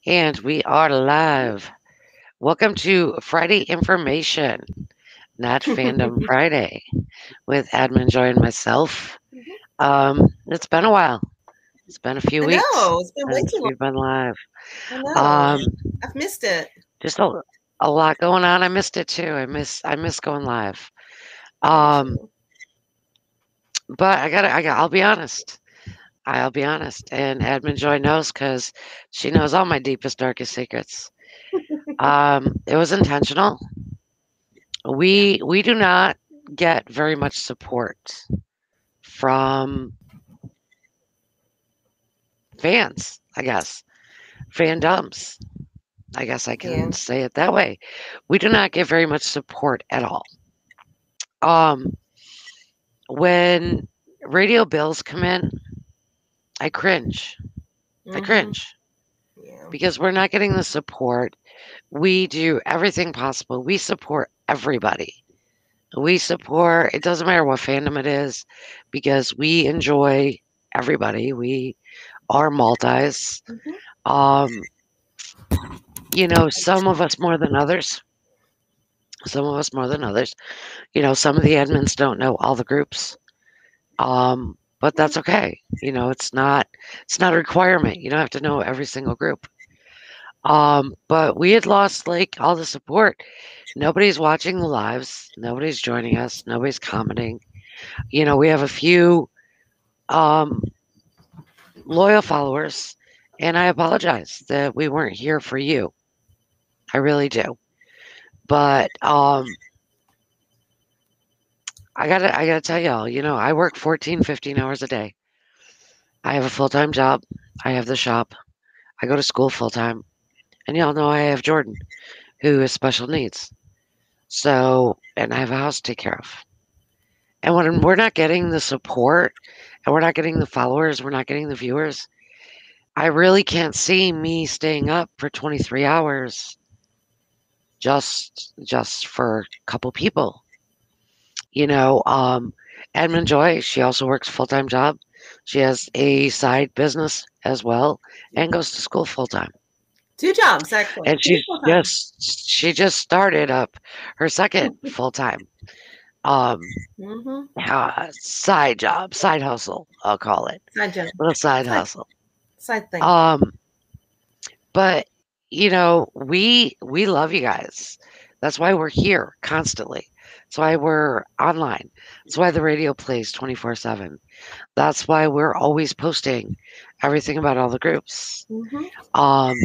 And we are live. Welcome to Friday Information, not Fandom Friday, with Admin Joy and myself. It's been a while. It's been a few I weeks know. It's been way since too long. we've been live. I know. Um, I've missed it. just a lot going on. I missed it too. I miss going live. Me Um, too. but I'll be honest. I'll be honest. And Admin Joy knows because she knows all my deepest, darkest secrets. It was intentional. Yeah. We do not get very much support from fans, I guess. Fandoms. I guess I can Yeah. say it that way. We do not get very much support at all. Um, when radio bills come in, I cringe. I Mm-hmm. cringe Yeah. because we're not getting the support. We do everything possible. We support everybody. We support, it doesn't matter what fandom it is, because we enjoy everybody. We are multis. Mm-hmm. Um, some of us more than others. Some of us more than others. Some of the admins don't know all the groups. But that's okay. It's not a requirement. You don't have to know every single group. But we had lost like all the support. Nobody's watching the lives. Nobody's joining us. Nobody's commenting. We have a few um loyal followers, and I apologize that we weren't here for you. I really do. But I gotta tell y'all, I work 14, 15 hours a day. I have a full-time job. I have the shop. I go to school full time. And y'all know I have Jordan, who has special needs. So, and I have a house to take care of. And when we're not getting the support and we're not getting the followers, we're not getting the viewers, I really can't see me staying up for 23 hours just for a couple people. You know, um, Edmund Joy, she also works a full-time job. She has a side business as well and goes to school full time. Two jobs actually. And Two full time. she just started up her second full time um Mm-hmm. side job, side hustle, I'll call it. Side job. Little side Side hustle. side thing. Um but we love you guys. That's why we're here constantly. That's why we're online. That's why the radio plays 24/7. That's why we're always posting everything about all the groups. Mm-hmm. Um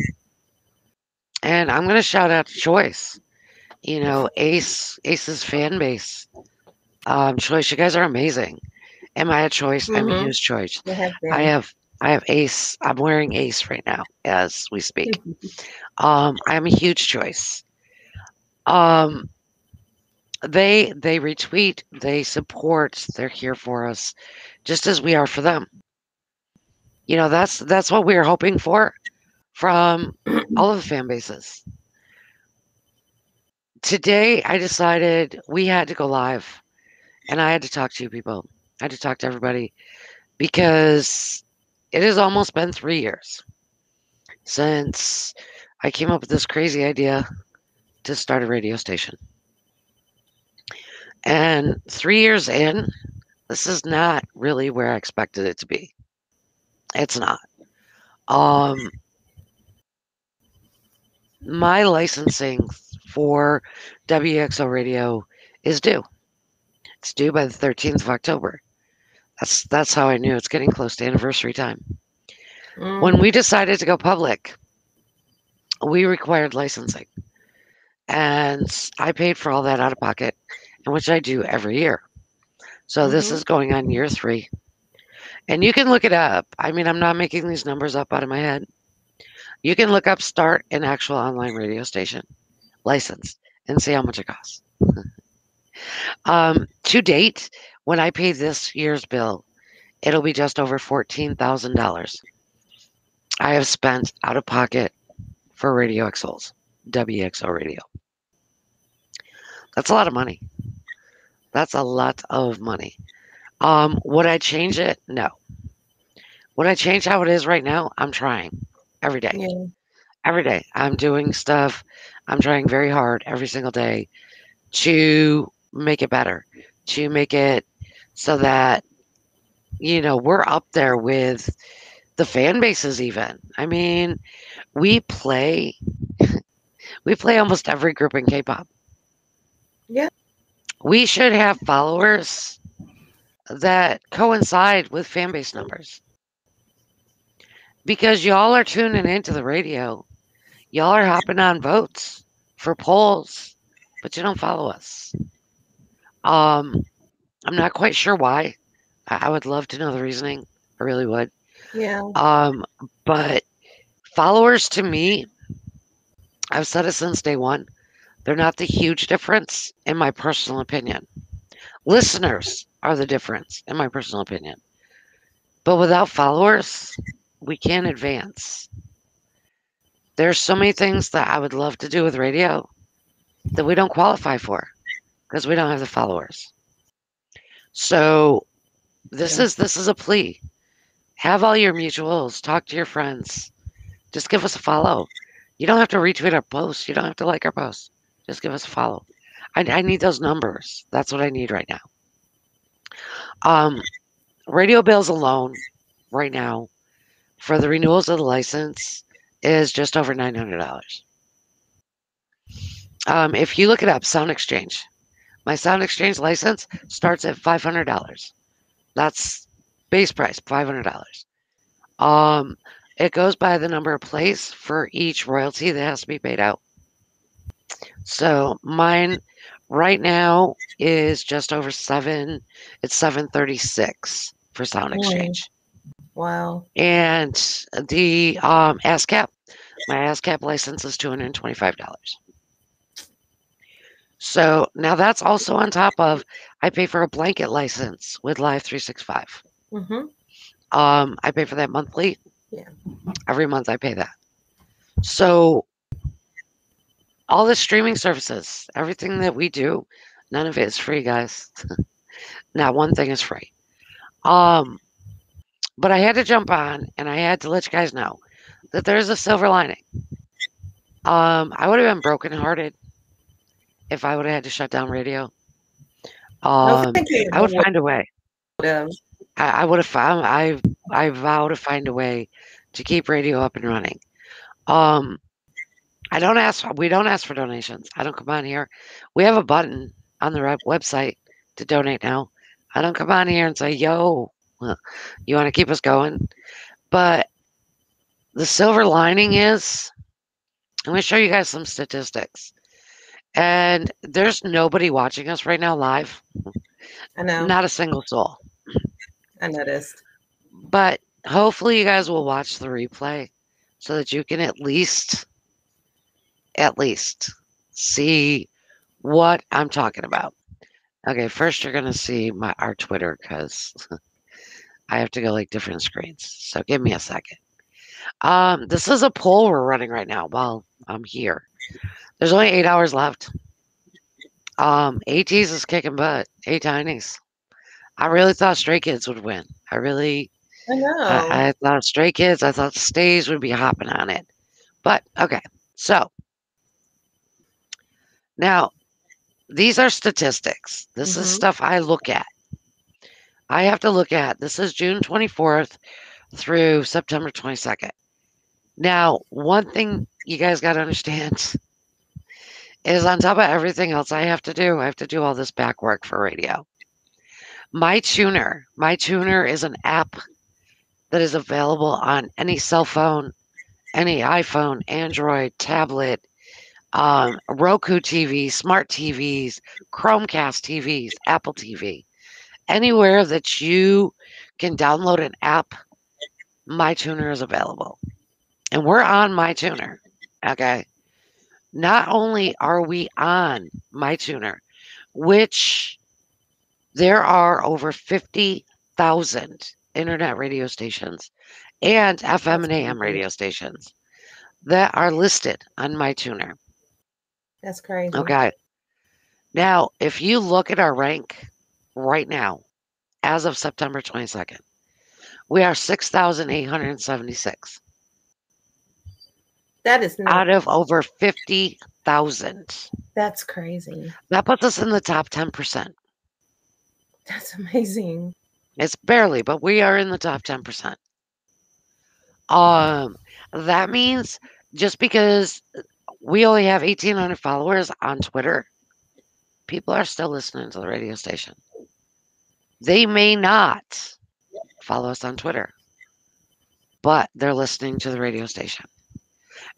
and I'm going to shout out to Choice. Ace's fan base. Choice, you guys are amazing. Am I a Choice? I'm a Mm-hmm. huge Choice. They have I been. have I have Ace. I'm wearing Ace right now as we speak. I'm a huge Choice. Um, they retweet, they support, they're here for us, just as we are for them. That's what we are hoping for from all of the fan bases. Today, I decided we had to go live, and I had to talk to you people. I had to talk to everybody because it has almost been 3 years since I came up with this crazy idea to start a radio station. And 3 years in, this is not really where I expected it to be. It's not. Um, my licensing for WXO Radio is due. It's due by the 13th of October. That's how I knew it's getting close to anniversary time. When Mm-hmm. we decided to go public, we required licensing. And I paid for all that out of pocket, and which I do every year. So this Mm-hmm. is going on year 3. And you can look it up. I mean, I'm not making these numbers up out of my head. You can look up start an actual online radio station licensed and see how much it costs. To date, when I pay this year's bill, it'll be just over $14,000 I have spent out of pocket for Radio XOs, WXO Radio. That's a lot of money. That's a lot of money. Would I change it? No. Would I change how it is right now? I'm trying every day. Yeah. Every day. I'm doing stuff. I'm trying very hard every single day to make it better, to make it so that, we're up there with the fan bases even. I mean, we play we play almost every group in K-pop. Yeah. We should have followers that coincide with fan base numbers because y'all are tuning into the radio. Y'all are hopping on votes for polls, but you don't follow us. Um, I'm not quite sure why. I would love to know the reasoning. I really would. Yeah. But followers to me, I've said it since day one, they're not the huge difference in my personal opinion. Listeners are the difference in my personal opinion. But without followers, we can't advance. There's so many things that I would love to do with radio that we don't qualify for because we don't have the followers. So this Yeah. is a plea. Have all your mutuals, talk to your friends. Just give us a follow. You don't have to retweet our posts. You don't have to like our posts. Just give us a follow. I need those numbers. That's what I need right now. Radio bills alone right now for the renewals of the license is just over $900. If you look it up, Sound Exchange, my Sound Exchange license starts at $500. That's base price, $500. It goes by the number of plays for each royalty that has to be paid out. So mine right now is just over seven. It's 736 for Sound Exchange. Wow. And the ASCAP, my ASCAP license is $225. So now that's also on top of I pay for a blanket license with Live 365. Mm-hmm. I pay for that monthly. Yeah. Every month I pay that. So all the streaming services, everything that we do, none of it is free, guys. Not one thing is free. But I had to jump on and I had to let you guys know that there's a silver lining. I would have been brokenhearted if I would have had to shut down radio. No, thank you. I would find a way. Um, I would have found. I vow to find a way to keep radio up and running. I don't ask. We don't ask for donations. I don't come on here. We have a button on the website to donate now. I don't come on here and say, "Yo, you want to keep us going?" But the silver lining is, I'm going to show you guys some statistics. And there's nobody watching us right now live. I know. Not a single soul. I noticed. But hopefully you guys will watch the replay so that you can at least see what I'm talking about. Okay, first you're gonna see our Twitter because I have to go like different screens. So give me a second. This is a poll we're running right now while I'm here. There's only 8 hours left. ATEEZ is kicking butt. A-Tiny's. I really thought Stray Kids would win. I know. I thought Stray Kids, I thought Stays would be hopping on it. But okay, so now these are statistics. This is stuff I look at. I have to look at. This is June 24th through September 22nd. Now, one thing you guys got to understand is on top of everything else I have to do all this back work for radio. MyTuner is an app that is available on any cell phone, any iPhone, Android, tablet, Roku TV, smart TVs, Chromecast TVs, Apple TV. Anywhere that you can download an app, MyTuner is available. And we're on MyTuner, okay? Not only are we on MyTuner, which there are over 50,000 internet radio stations and FM and AM radio stations that are listed on MyTuner. That's crazy. Okay. Now, if you look at our rank right now, as of September 22nd, we are 6,876. That is out nuts. of over 50,000. That's crazy. That puts us in the top 10%. That's amazing. It's barely, but we are in the top 10%. Um, that means just because we only have 1,800 followers on Twitter, people are still listening to the radio station. They may not follow us on Twitter, but they're listening to the radio station.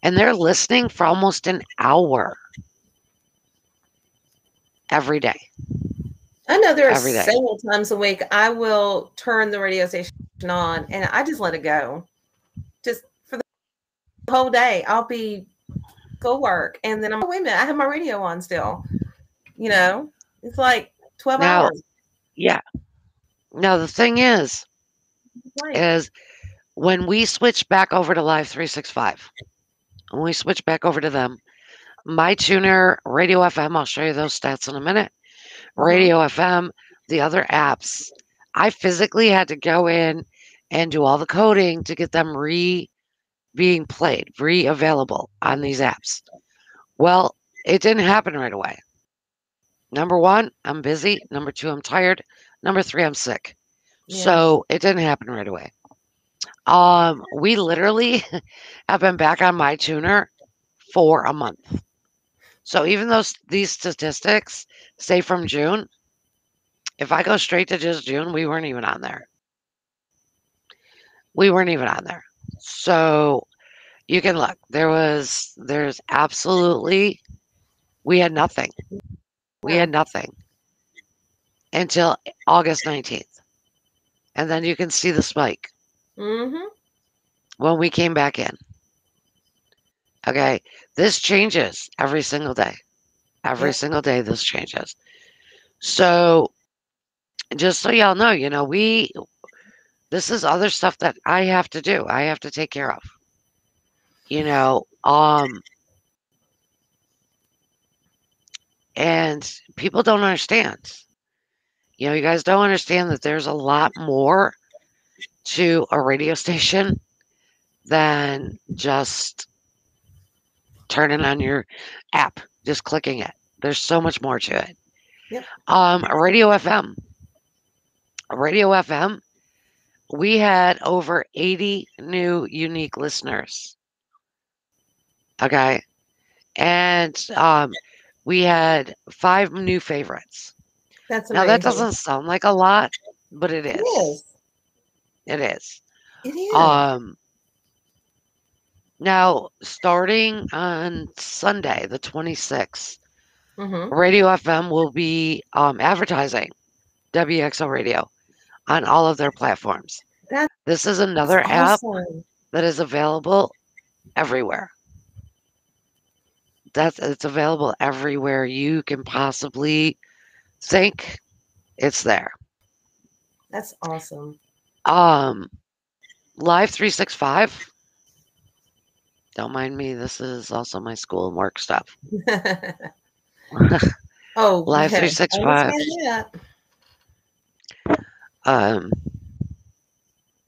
And they're listening for almost an hour every day. I know there are Every day. several times a week I will turn the radio station on and I just let it go. Just for the whole day. I'll be go work and then I'm like, wait a minute, I have my radio on still. You know, it's like 12 Now, hours. yeah. Now the thing is Right. when we switch back over to Live 365, when we switch back over to them, MyTuner, Radio FM, I'll show you those stats in a minute. Radio FM, the other apps, I physically had to go in and do all the coding to get them being played, available on these apps. Well, it didn't happen right away. Number one, I'm busy. Number two, I'm tired. Number three, I'm sick. Yeah. So it didn't happen right away. We literally have been back on MyTuner for a month. So even though these statistics say from June, if I go straight to just June, we weren't even on there. We weren't even on there. So you can look. There's absolutely, we had nothing. We had nothing until August 19th. And then you can see the spike when we came back in. Okay. This changes every single day. Every single day, this changes. So just so y'all know, this is other stuff that I have to do. I have to take care of. And people don't understand. You guys don't understand that there's a lot more to a radio station than just turning on your app, just clicking it. There's so much more to it. Yep. Radio FM. Radio FM, we had over 80 new unique listeners. Okay. And we had 5 new favorites. That's amazing. Now, that doesn't sound like a lot, but it is. It is. It is. Now, starting on Sunday, the 26th, Radio FM will be awesome. WXO Radio on all of their platforms. This is another app that is available everywhere. It's available everywhere you can possibly think. It's there. That's awesome. Live 365. Don't mind me. This is also my school and work stuff. Oh, Live 365.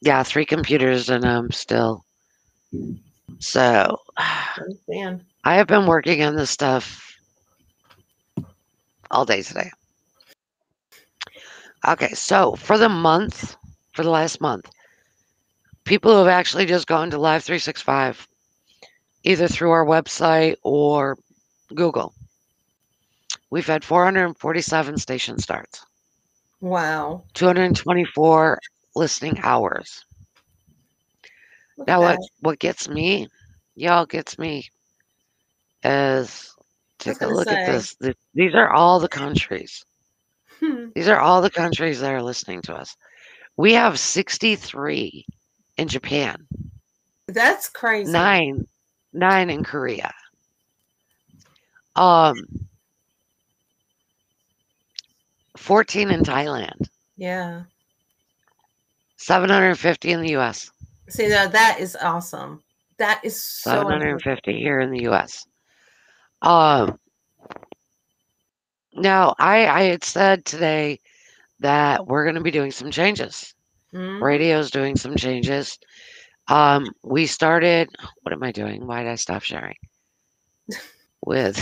Yeah, 3 computers and I'm still. So I have been working on this stuff all day today. Okay, so for the last month, people who have actually just gone to Live 365, either through our website or Google, we've had 447 station starts. Wow. 224 listening hours. Now, what gets me, gets me, is take a look at this. These are all the countries. These are all the countries that are listening to us. We have 63 in Japan. That's crazy. 9 in Korea. 14 in Thailand. Yeah. 750 in the U.S. See, now that is awesome. That is so 750 here in the U.S. Now, I had said today that we're going to be doing some changes. Radio's doing some changes. We started. What am I doing? Why did I stop sharing? With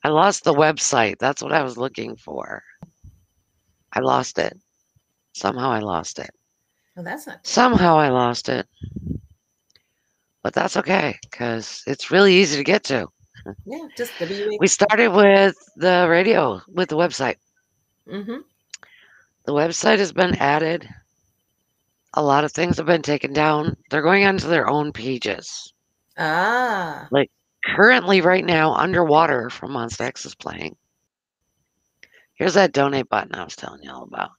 I lost the website. That's what I was looking for. I lost it. Somehow I lost it. Well, that's not. Somehow I lost it. But that's okay because it's really easy to get to. Yeah, just WH. We started with the radio, with the website. Mm-hmm. The website has been added. A lot of things have been taken down. They're going onto their own pages. Ah. Like currently, right now, Underwater from Monsta X is playing. Here's that donate button I was telling you all about.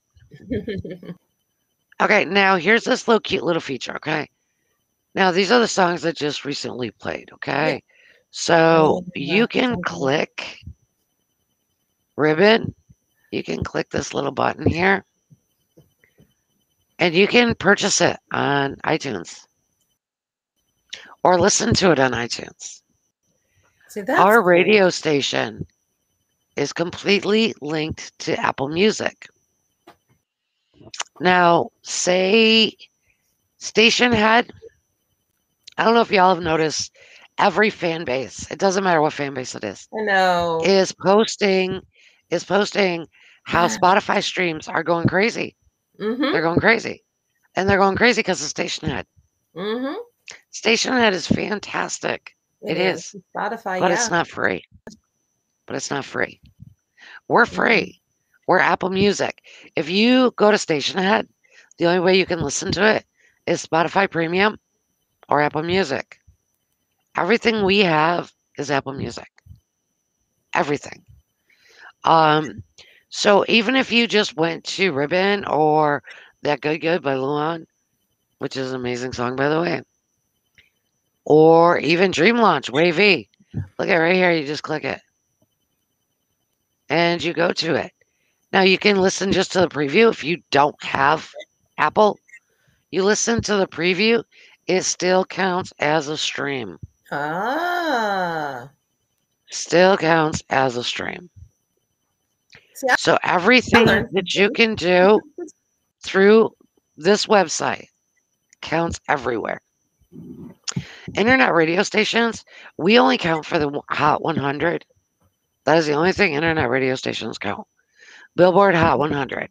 Okay, now here's this little cute little feature, okay? Now these are the songs that just recently played, okay? Yeah. So you can click ribbon. You can click this little button here. And you can purchase it on iTunes. Or listen to it on iTunes. See, that's Our cool. radio station is completely linked to Apple Music. Now, say station head, I don't know if y'all have noticed, every fan base, it doesn't matter what fan base it is I know. posting how Spotify streams are going crazy. Mm-hmm. They're going crazy. And they're going crazy because of Station Head. Mm-hmm. Station Head is fantastic. It is. Spotify, But yeah. it's not free. We're free. We're Apple Music. If you go to Station Head, the only way you can listen to it is Spotify Premium or Apple Music. Everything we have is Apple Music. Everything. So even if you just went to Ribbon or That Good Good by Luan, which is an amazing song, by the way, or even Dream Launch, Wavy, look at right here, you just click it. And you go to it. Now you can listen just to the preview if you don't have Apple. You listen to the preview, it still counts as a stream. Ah. Still counts as a stream. See, So everything that you can do through this website counts everywhere. Internet radio stations, we only count for the Hot 100. That is the only thing internet radio stations count. Billboard Hot 100.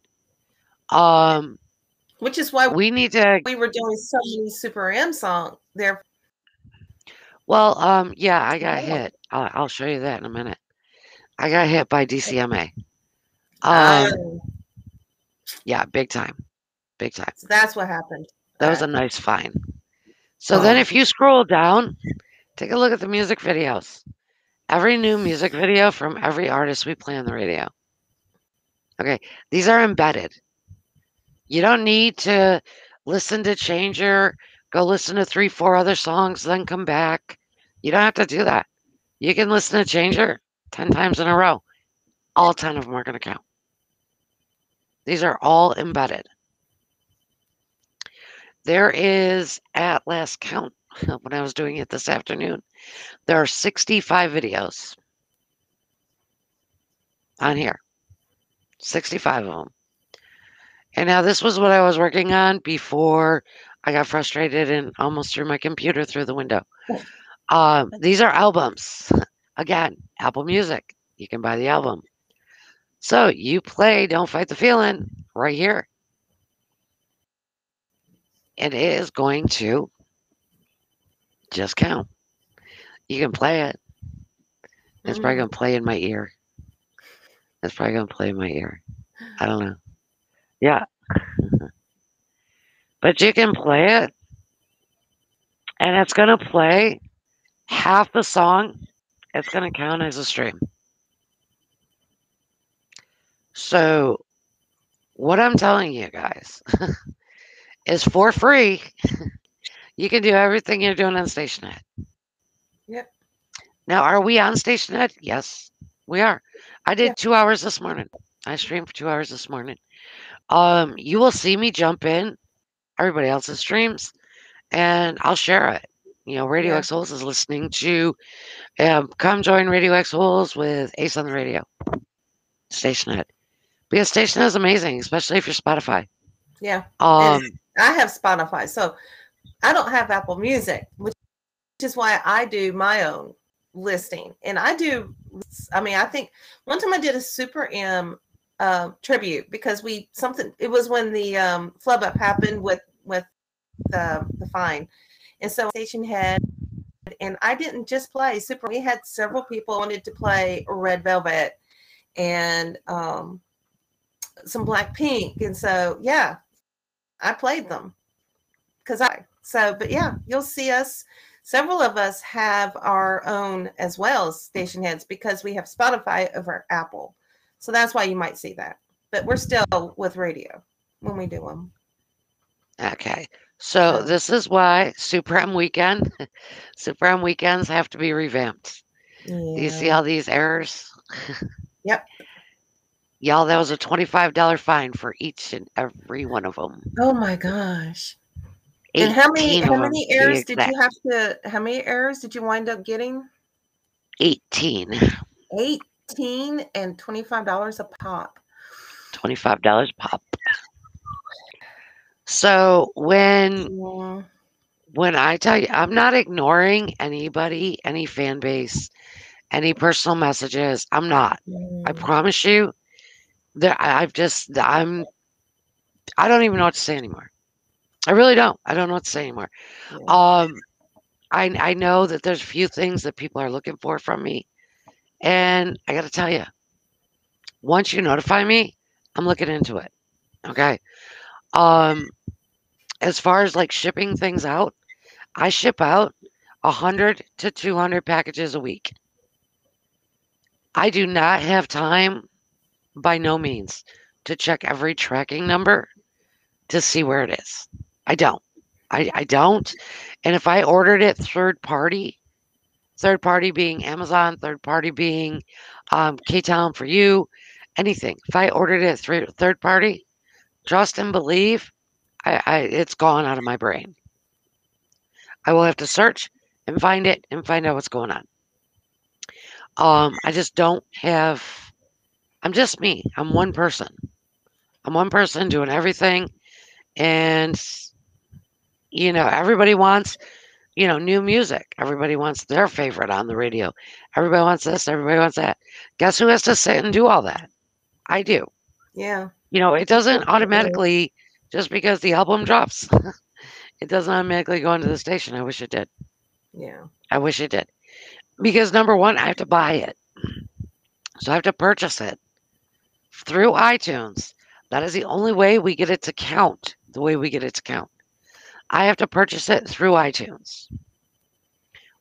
Which is why we need to. We were doing so many Super M songs there. Well, yeah, I got hit. I'll show you that in a minute. I got hit by DCMA. Yeah, big time. Big time. So that's what happened. That was a nice fine. So then if you scroll down, take a look at the music videos. Every new music video from every artist we play on the radio. Okay, these are embedded. You don't need to listen to Changer, go listen to 3, 4 other songs, then come back. You don't have to do that. You can listen to Changer 10 times in a row. All 10 of them are going to count. These are all embedded. There is, at last count, when I was doing it this afternoon, there are 65 videos on here. 65 of them. And now this was what I was working on before I got frustrated and almost threw my computer through the window. These are albums. Again, Apple Music. You can buy the album. So you play Don't Fight the Feeling right here. And it is going to just count. You can play it. It's probably going to play in my ear. It's probably going to play in my ear. I don't know. Yeah. But you can play it. And it's going to play half the song. It's going to count as a stream. So what I'm telling you guys is for free. You can do everything you're doing on StationHead. Yep. Now, are we on StationHead? Yes, we are. I did 2 hours this morning. I streamed for 2 hours this morning. You will see me jump in everybody else's streams, and I'll share it. You know, Radio X Holes is listening to come join Radio X Holes with Ace on the Radio. StationHead. Because StationHead is amazing, especially if you're Spotify. Yeah. I have Spotify, so I don't have Apple Music, which is why I do my own listing. And I think one time I did a Super M tribute because it was when the flub up happened with the fine. And so station had, and I didn't just play Super. We had several people wanted to play Red Velvet and some Blackpink. And so, yeah, I played them but yeah, you'll see us. Several of us have our own as well as station heads because we have Spotify over Apple. So that's why you might see that. But we're still with radio when we do them. Okay. So this is why Super M weekends have to be revamped. Yeah. Do you see all these errors? Yep. Y'all, that was a $25 fine for each and every one of them. Oh my gosh. And how many errors did you have to, how many errors did you wind up getting? 18. 18 and $25 a pop. $25 a pop. So when I tell you, I'm not ignoring anybody, any fan base, any personal messages. I'm not. I promise you that I don't even know what to say anymore. I really don't. I don't know what to say anymore. Yeah. I know that there's a few things that people are looking for from me. And I got to tell you, once you notify me, I'm looking into it. Okay. As far as like shipping things out, I ship out 100 to 200 packages a week. I do not have time, by no means, to check every tracking number to see where it is. I don't. I don't. And if I ordered it third party being Amazon, third party being K-Town for you, anything. If I ordered it through third party, trust and believe, it's gone out of my brain. I will have to search and find it and find out what's going on. I just don't have. I'm just me. I'm one person. I'm one person doing everything, and everybody wants, new music. Everybody wants their favorite on the radio. Everybody wants this. Everybody wants that. Guess who has to sit and do all that? I do. Yeah. It doesn't automatically, just because the album drops, it doesn't automatically go into the station. I wish it did. Yeah. I wish it did. Because number one, I have to buy it. So I have to purchase it through iTunes. That is the only way we get it to count the way we get it to count. I have to purchase it through iTunes.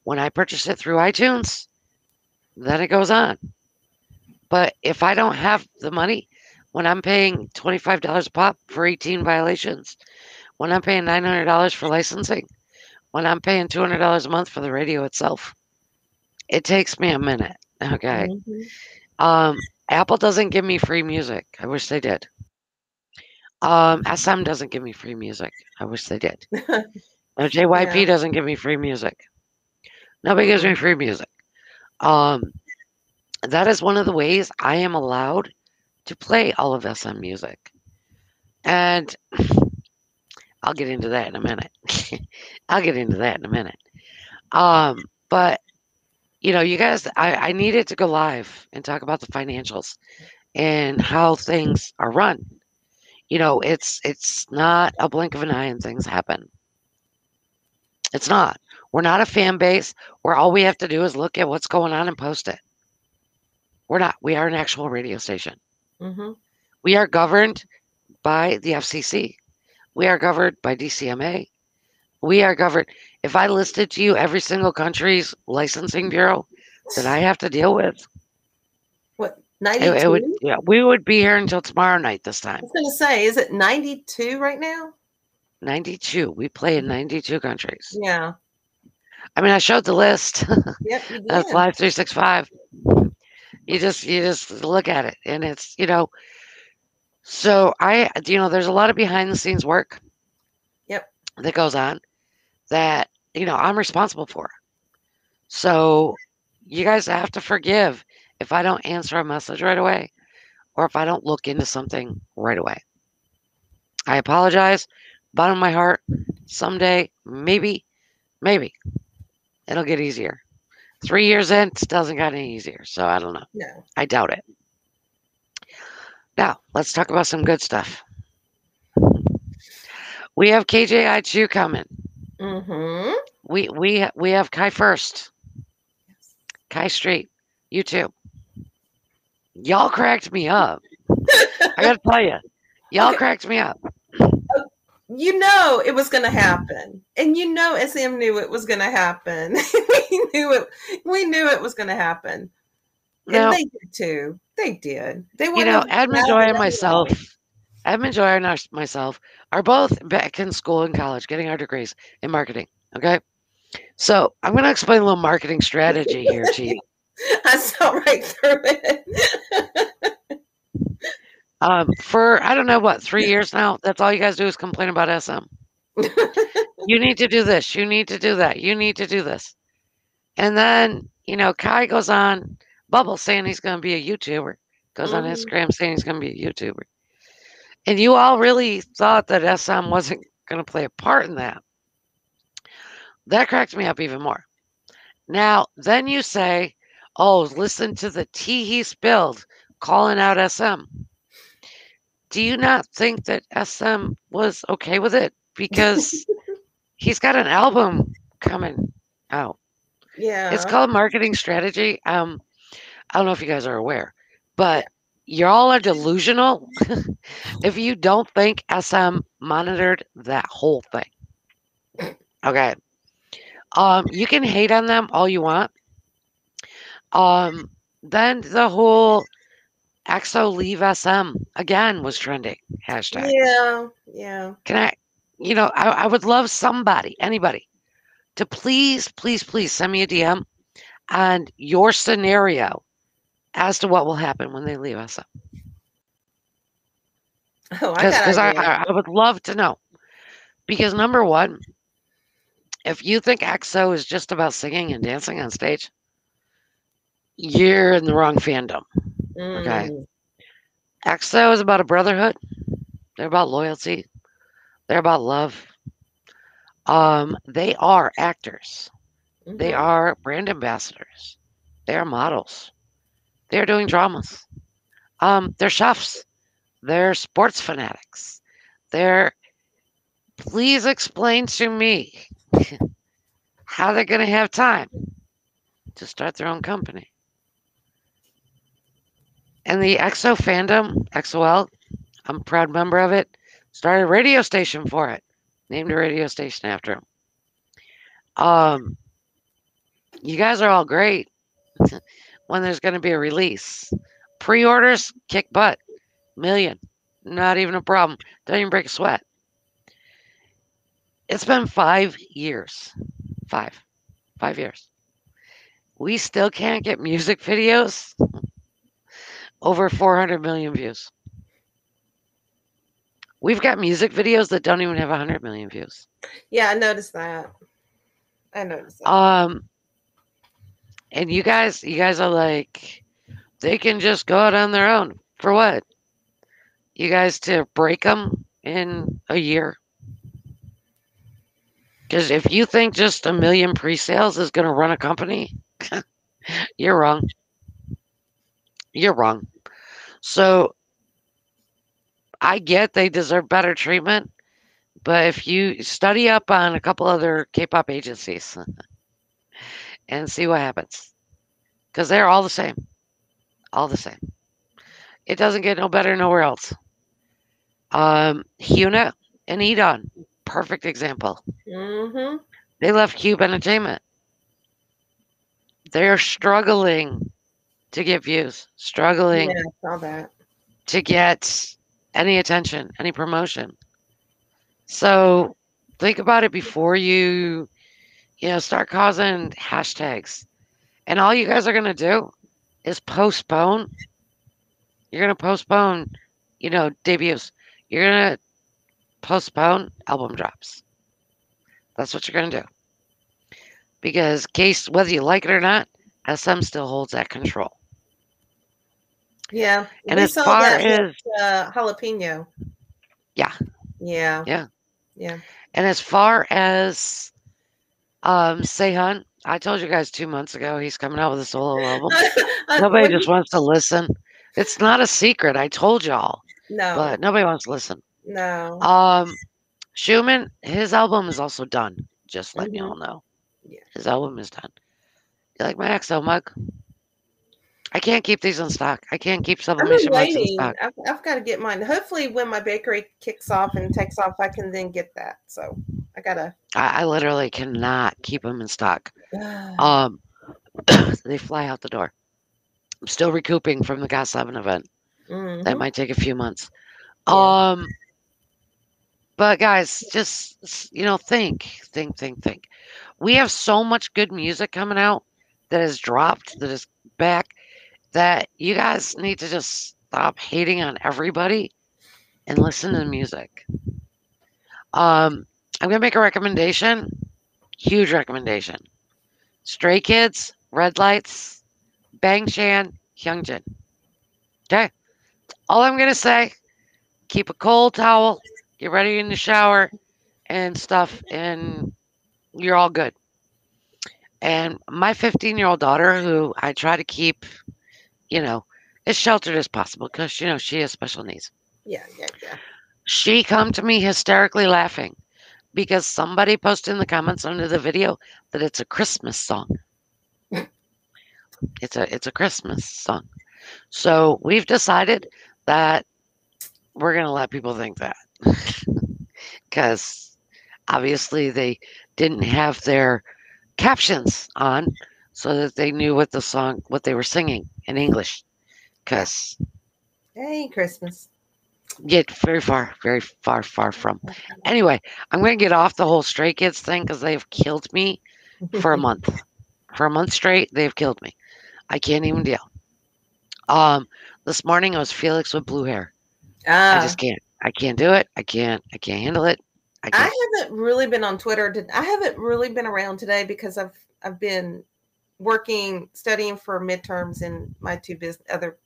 When I purchase it through iTunes, then it goes on. But if I don't have the money, when I'm paying $25 a pop for 18 violations, when I'm paying $900 for licensing, when I'm paying $200 a month for the radio itself, it takes me a minute. Okay. Mm-hmm. Apple doesn't give me free music. I wish they did. SM doesn't give me free music. I wish they did. JYP doesn't give me free music. Nobody gives me free music. That is one of the ways I am allowed to play all of SM music. And I'll get into that in a minute. But you guys, I needed to go live and talk about the financials and how things are run. It's not a blink of an eye and things happen. It's not. We're not a fan base where all we have to do is look at what's going on and post it. We're not. We are an actual radio station. Mm-hmm. We are governed by the FCC. We are governed by DCMA. We are governed. If I listed to you every single country's licensing bureau that I have to deal with, what, 92? We would be here until tomorrow night this time. I was going to say, is it 92 right now? 92. We play in 92 countries. Yeah. I mean, I showed the list. Yep, you did. That's Live 365. You just look at it, and it's, so there's a lot of behind the scenes work. Yep. That goes on that, I'm responsible for. So you guys have to forgive if I don't answer a message right away or if I don't look into something right away. I apologize. bottom of my heart, someday, maybe, it'll get easier. 3 years in, it doesn't get any easier. So I don't know. No. I doubt it. Now, let's talk about some good stuff. We have KJI2 coming. Mm-hmm. We have Kai First, Kai Street, YouTube. Y'all cracked me up. I gotta tell you, y'all Okay. cracked me up. You know it was going to happen, and you know SM knew it was going to happen. we knew it. We knew it was going to happen, and Now, they did too. They did. They you wouldn't know, have Edmund allowed Joy it and anyway. Edmund Joy and myself are both back in school and college getting our degrees in marketing. Okay. So I'm going to explain a little marketing strategy here to you. I saw right through it. For, I don't know what, 3 years now, that's all you guys do is complain about SM. You need to do this. You need to do that. You need to do this. And then, you know, Kai goes on Bubble saying he's going to be a YouTuber, goes on Mhm. Instagram saying he's going to be a YouTuber. And you all really thought that SM wasn't going to play a part in that. That cracked me up even more. Now, then you say, oh, listen to the tea he spilled calling out SM. Do you not think that SM was okay with it? Because he's got an album coming out. It's Yeah. called Marketing Strategy. I don't know if you guys are aware, but y'all are delusional if you don't think SM monitored that whole thing. Okay. You can hate on them all you want. Um, then the whole EXO leave SM again was trending hashtag. Yeah. Yeah. Can I, you know, I would love somebody, anybody, to please send me a DM on your scenario as to what will happen when they leave SM. Oh, I got Because ideas. I would love to know. Because number one, if you think EXO is just about singing and dancing on stage, you're in the wrong fandom. Okay. Mm. EXO is about a brotherhood. They're about loyalty. They're about love. They are actors. They Mhm. are brand ambassadors. They are models. They are doing dramas. They're chefs. They're sports fanatics. They're. Please explain to me how they're going to have time to start their own company. And the EXO fandom, XOL, I'm a proud member of it, started a radio station for it, named a radio station after him. You guys are all great when there's going to be a release. Pre-orders kick butt. Million. Not even a problem. Don't even break a sweat. It's been 5 years. 5 years. We still can't get music videos over 400 million views. We've got music videos that don't even have 100 million views. Yeah, I noticed that. I noticed that. And you guys are like, they can just go out on their own. For what? You guys to break them in a year? Because if you think just a million pre-sales is going to run a company, you're wrong. You're wrong. So I get they deserve better treatment, but if you study up on a couple other K-pop agencies and see what happens, because they're all the same, all the same. It doesn't get no better nowhere else. Hyuna and Edon, perfect example. Mm-hmm. They left Cube Entertainment. They're struggling to get views, Yeah, struggling I saw that. to get any attention, any promotion. So think about it before you start causing hashtags. And all you guys are going to do is postpone. You're going to postpone, debuts. You're going to postpone album drops. That's what you're going to do. Because case whether you like it or not, SM still holds that control. Yeah, And we as saw far that with as jalapeno. yeah, Yeah. yeah. Yeah. And as far as Sehun, I told you guys 2 months ago he's coming out with a solo album. Nobody When just wants to listen. It's not a secret. I told y'all, no, but nobody wants to listen. no. Um, Schumann, his album is also done. Just letting Hmm. y'all know, Yeah. his album is done. You like my XO mug? I can't keep these in stock. I can't keep I've been sublimation mugs in waiting. stock. I've got to get mine. Hopefully, when my bakery kicks off and takes off, I can then get that. So I gotta. I literally cannot keep them in stock. Um, they fly out the door. I'm still recouping from the Got 7 event. That Hmm. might take a few months. Yeah. Um, but guys, just think. We have so much good music coming out that has dropped, that is back, that you guys need to just stop hating on everybody and listen to the music. I'm gonna make a recommendation, huge recommendation. Stray Kids, Red Lights, Bang Chan, Hyunjin. Okay, all I'm gonna say. Keep a cold towel, get ready in the shower and stuff, and you're all good. And my 15-year-old daughter, who I try to keep, you know, as sheltered as possible because, she has special needs. Yeah. Yeah. Yeah. She come to me hysterically laughing because somebody posted in the comments under the video that it's a Christmas song. It's a Christmas song. So we've decided that we're gonna let people think that because obviously they didn't have their captions on so that they knew what they were singing in English. Yeah. Because Hey, Christmas. get very far, far from. Anyway, I'm going to get off the whole Stray Kids thing because they've killed me for a month. For a month straight, they've killed me. I can't even deal. Um, this morning it was Felix with blue hair. I just Ah, can't. I can't do it. I can't. I can't handle it. I I can't. haven't really been on Twitter. I haven't really been around today because I've been working, studying for midterms and my two business other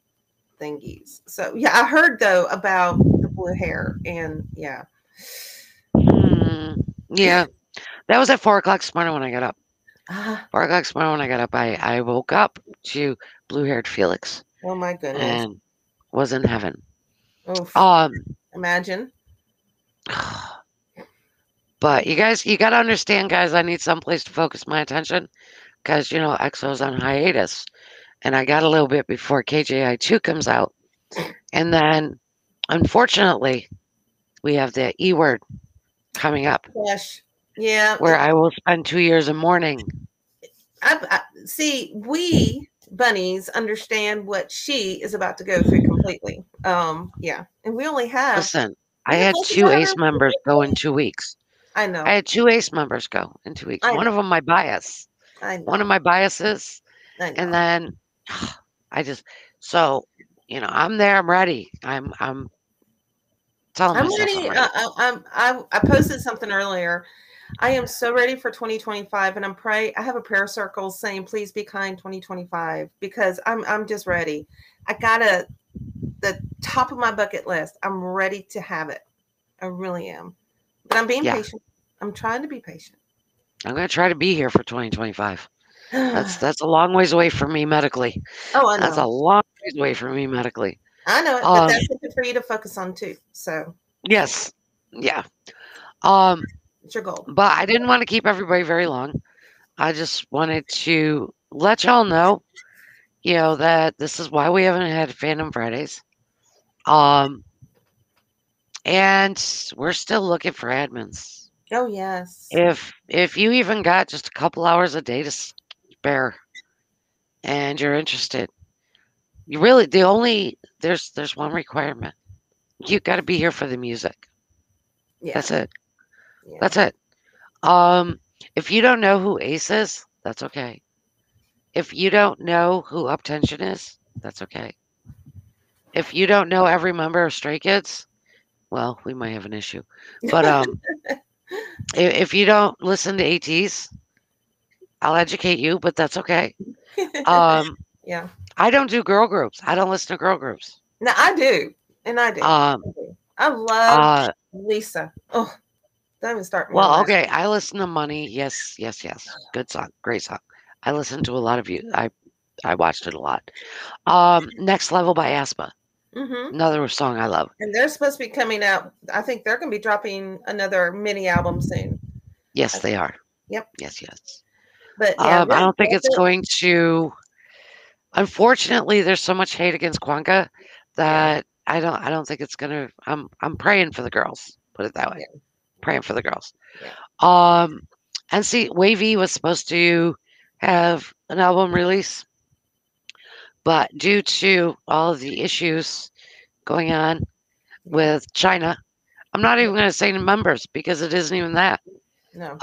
thingies. So yeah, I heard though about the blue hair, and yeah. Hmm, yeah, that was at 4 o'clock this morning when I got up. Ah, 4 o'clock this morning when I got up, I woke up to blue-haired Felix oh my goodness. and was in heaven. Oof. Um, Imagine. but you got to understand, guys. I need someplace to focus my attention because EXO's on hiatus, and I got a little bit before KJI2 comes out, and then unfortunately we have the E word coming up, Gosh. Yeah. where I will spend 2 years in mourning. I see. We bunnies understand what she is about to go through completely. Yeah, and Listen, I we have had less than two 10 of Ace her. members go in 2 weeks. I I know. had two Ace members go in 2 weeks. I One of know. them my bias. I One of know. my biases. I And know. then I just so I'm there. I'm ready. I'm telling I'm myself I'm ready. ready. I posted something earlier. I am so ready for 2025, and I have a prayer circle saying, "Please be kind, 2025," because I'm just ready. I gotta the top of my bucket list. I'm ready to have it. I really am, but I'm being Yeah, patient. I'm trying to be patient. I'm gonna try to be here for 2025. That's Oh, that's a long ways away from me medically. I That's a know. long ways away from me medically. I know it, but Um, that's something for you to focus on too. So, yeah, yes, yeah. Um, it's your goal. but I didn't want to keep everybody very long. I just wanted to let y'all know, that this is why we haven't had Fandom Fridays. Um, and we're still looking for admins. Oh, yes. If you even got just a couple hours a day to spare and you're interested, you really there's one requirement. You got to be here for the music. Yeah. That's it. Yeah. That's it. Um, if you don't know who Ace is, that's okay. If you don't know who Uptension is, that's okay. If you don't know every member of Stray Kids, well, we might have an issue. But if you don't listen to ATs, I'll educate you, but that's okay. Um, Yeah. I don't do girl groups. I don't listen to girl groups. No, I do. And I do. Um, I love uh, Lisa. Oh, Don't even start me on Well, that. okay, I listen to Money. Yes, yes, yes. Good song. Great song. I listened to a lot of you. I watched it a lot. Next Level by Aspa. Hmm. Another song I love. And they're supposed to be coming out. I think they're going to be dropping another mini album soon. Yes, they are. Yep. Yes, yes. But yeah, I don't think that's it's it. going to. Unfortunately, there's so much hate against Kwanka Yeah. that I don't think it's gonna. I'm praying for the girls. Put it that way. Yeah. Praying for the girls. Yeah. Um, and see, Wavy was supposed to have an album release, but due to all of the issues going on Yeah. with China, I'm not even going to say the members because it isn't even that. No.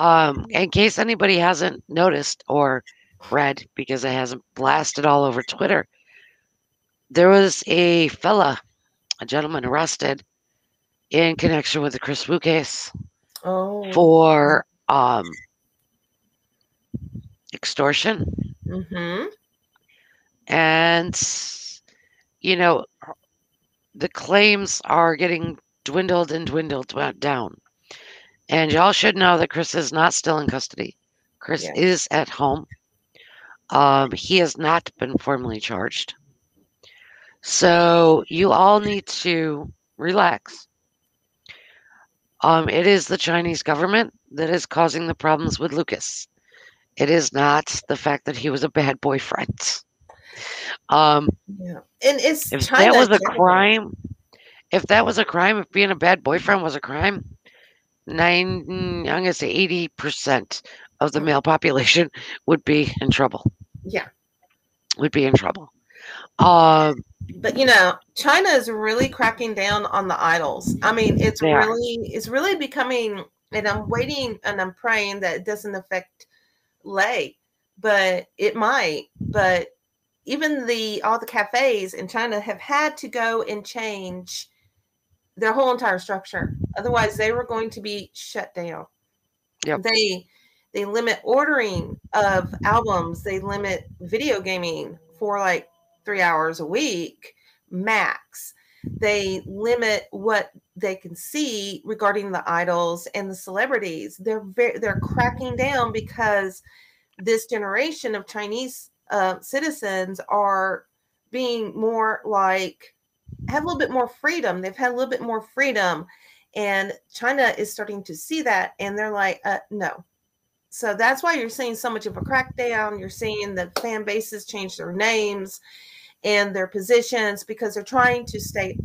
In case anybody hasn't noticed or read, because it hasn't blasted all over Twitter, there was a gentleman arrested in connection with the Chris Wu case Oh. for extortion. Mm-hmm. And, you know, the claims are getting dwindled and dwindled down. And y'all should know that Chris is not still in custody. Chris Yeah. is at home. He has not been formally charged. So you all need to relax. It is the Chinese government that is causing the problems with Lucas. It is not the fact that he was a bad boyfriend. Um, Yeah. And it's if that China was a general. crime, if being a bad boyfriend was a crime, I'm gonna say 80% of the male population would be in trouble. Yeah. Would be in trouble. Um, But China is really cracking down on the idols. I mean, they are. it's really becoming, and I'm waiting and I'm praying that it doesn't affect Lay, but it might. But even all the cafes in China have had to go and change their whole entire structure. Otherwise, they were going to be shut down. Yep. They limit ordering of albums. They limit video gaming for like 3 hours a week max. They limit what they can see regarding the idols and the celebrities. They're cracking down because this generation of Chinese citizens are being more like have a little bit more freedom. They've had a little bit more freedom, and China is starting to see that, and they're like, no. So that's why you're seeing so much of a crackdown. You're seeing the fan bases change their names and their positions because they're trying to stay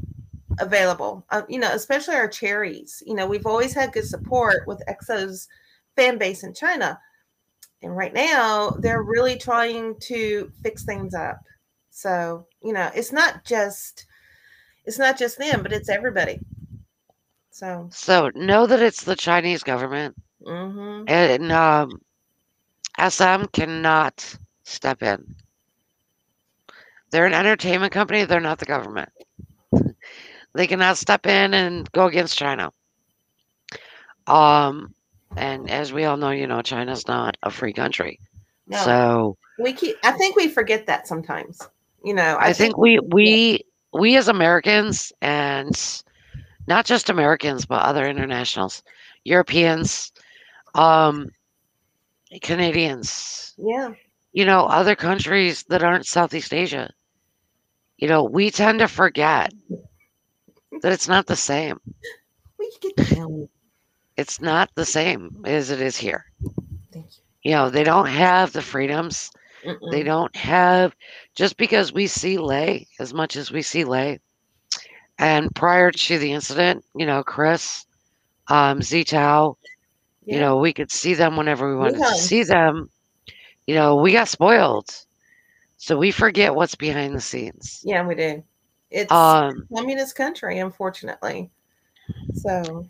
available. Especially our cherries. We've always had good support with EXO's fan base in China. And right now, they're really trying to fix things up. So, it's not just them, but it's everybody. So, know that it's the Chinese government, mm-hmm. and SM cannot step in. They're an entertainment company. They're not the government. They cannot step in and go against China. And as we all know, China's not a free country. No. So I think we forget that sometimes. I think we as Americans, and not just Americans, but other internationals, Europeans, Canadians, yeah, other countries that aren't Southeast Asia, we tend to forget that it's not the same. we get down. It's not the same as it is here. Thank you. They don't have the freedoms. Mm-mm. They don't have, just because we see Lay as much as we see Lay. And prior to the incident, Chris, Zitao, Yeah. we could see them whenever we wanted to Wuhan. see them. We got spoiled. So we forget what's behind the scenes. Yeah, we do. It's a communist country, unfortunately. So.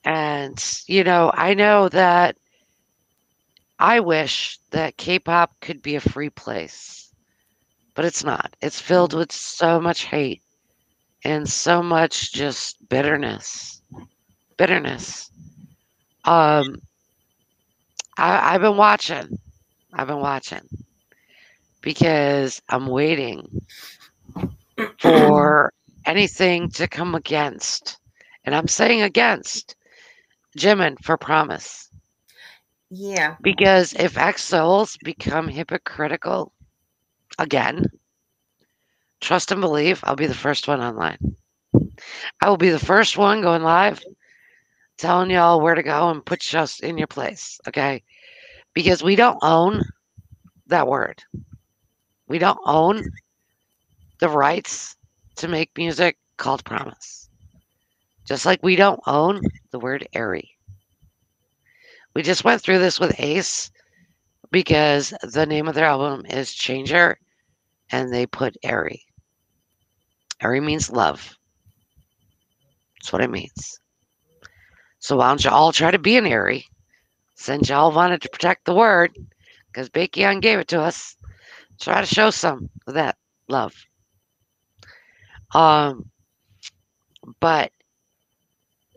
And, I know that I wish that K-pop could be a free place, but it's not. It's filled with so much hate and so much just bitterness. I've been watching because I'm waiting for anything to come against, and I'm saying against, Jimin for Promise. Yeah. Because if X Souls become hypocritical again, trust and believe, I'll be the first one online. I will be the first one going live, telling y'all where to go and put us in your place, okay? Because we don't own that word. We don't own the rights to make music called Promise. Just like we don't own the word airy. We just went through this with Ace because the name of their album is Changer and they put airy. Airy means love. That's what it means. So why don't you all try to be an airy? Since y'all wanted to protect the word, because Baekhyun gave it to us, try to show some of that love. Um, but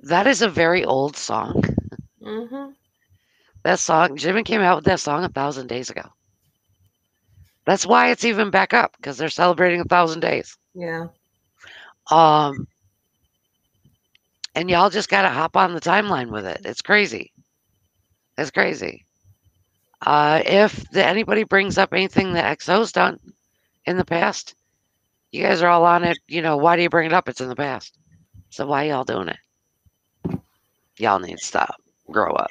that is a very old song. Mm-hmm. That song, Jimin came out with that song 1,000 days ago. That's why it's even back up because they're celebrating 1,000 days. Yeah. Um, and y'all just gotta hop on the timeline with it. It's crazy. It's crazy. If anybody brings up anything that XO's done in the past, you guys are all on it. You know, why do you bring it up? It's in the past. So why y'all doing it? Y'all need to stop. Grow up.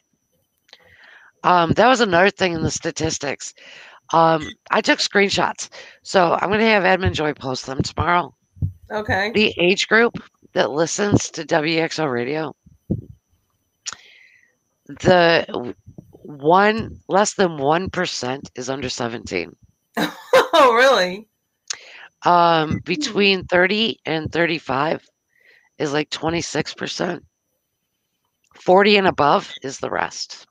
That was another thing in the statistics. I took screenshots. So I'm gonna have Edmund Joy post them tomorrow. Okay. The age group that listens to WXO radio, the one less than 1% is under 17. Oh, really? Between 30 and 35 is like 26%. 40 and above is the rest.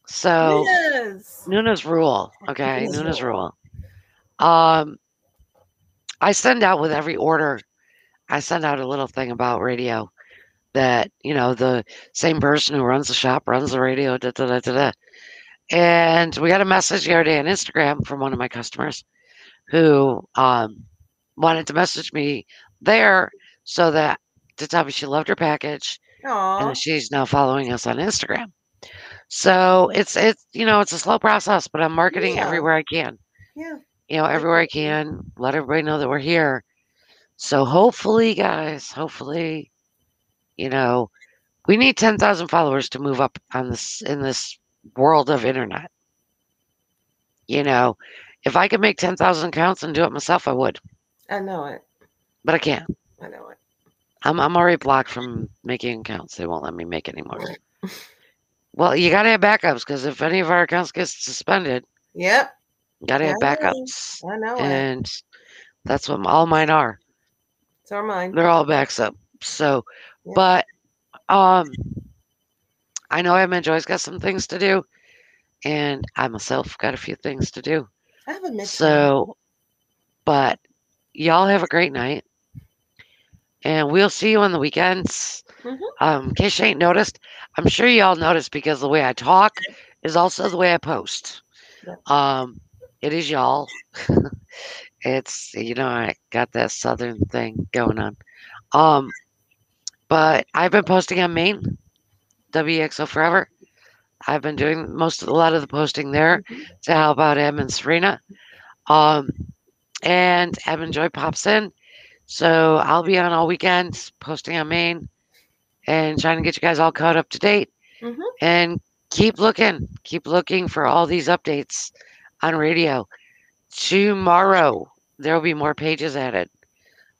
So Yes. Nuna's rule, okay? Nuna's Nuna's rule. rule. I send out with every order. I send out a little thing about radio that the same person who runs the shop runs the radio. Da, da, da, da, da. And we got a message the other day on Instagram from one of my customers who wanted to message me there so that to tell me she loved her package and Aw. that she's now following us on Instagram. So it's it's a slow process, but I'm marketing Yeah. everywhere I can. Yeah. Everywhere I can, let everybody know that we're here. So hopefully, guys, hopefully, we need 10,000 followers to move up on this in this world of internet. If I could make 10,000 accounts and do it myself, I would, I know it. but I can't. I know it. I'm already blocked from making accounts. They won't let me make anymore. Well, you gotta have backups because if any of our accounts get suspended, Yep. you gotta Yeah, have backups, I know it. and that's what all mine are. So are mine. They're all backs up. So, Yeah. but I know Emma Joy's got some things to do, and I myself got a few things to do. I have a mission. So, but y'all have a great night, and we'll see you on the weekends. In case you ain't noticed, I'm sure y'all noticed because the way I talk is also the way I post. Yep. It is y'all. It's I got that southern thing going on. But I've been posting on Maine, WXO Forever. I've been doing a lot of the posting there to help out Em and Serena. And Em Joy pops in. So I'll be on all weekend posting on Maine and trying to get you guys all caught up to date. And keep looking for all these updates on radio. Tomorrow there will be more pages added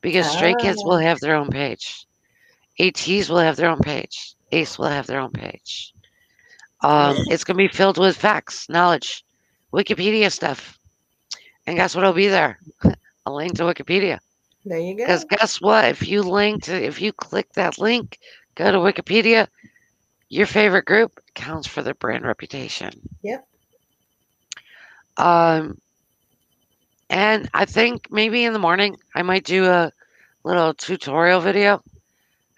because Stray Kids will have their own page. ATs will have their own page. Ace will have their own page. It's going to be filled with facts, knowledge, Wikipedia stuff. And guess what will be there? A link to Wikipedia. There you go. Because guess what? If you click that link, go to Wikipedia, your favorite group counts for their brand reputation. Yep. And I think maybe in the morning I might do a little tutorial video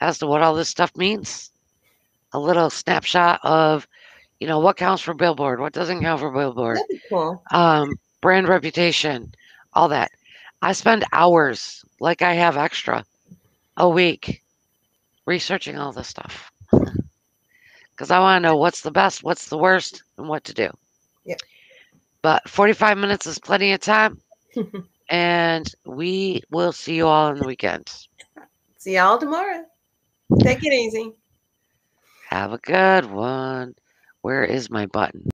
as to what all this stuff means. A little snapshot of, what counts for Billboard, what doesn't count for Billboard. That'd be cool. Brand reputation, all that. I spend hours, like I have extra, a week researching all this stuff. because I want to know what's the best, what's the worst, and what to do. Yep. But 45 minutes is plenty of time, and we will see you all on the weekend. See y'all tomorrow. Take it easy. Have a good one. Where is my button?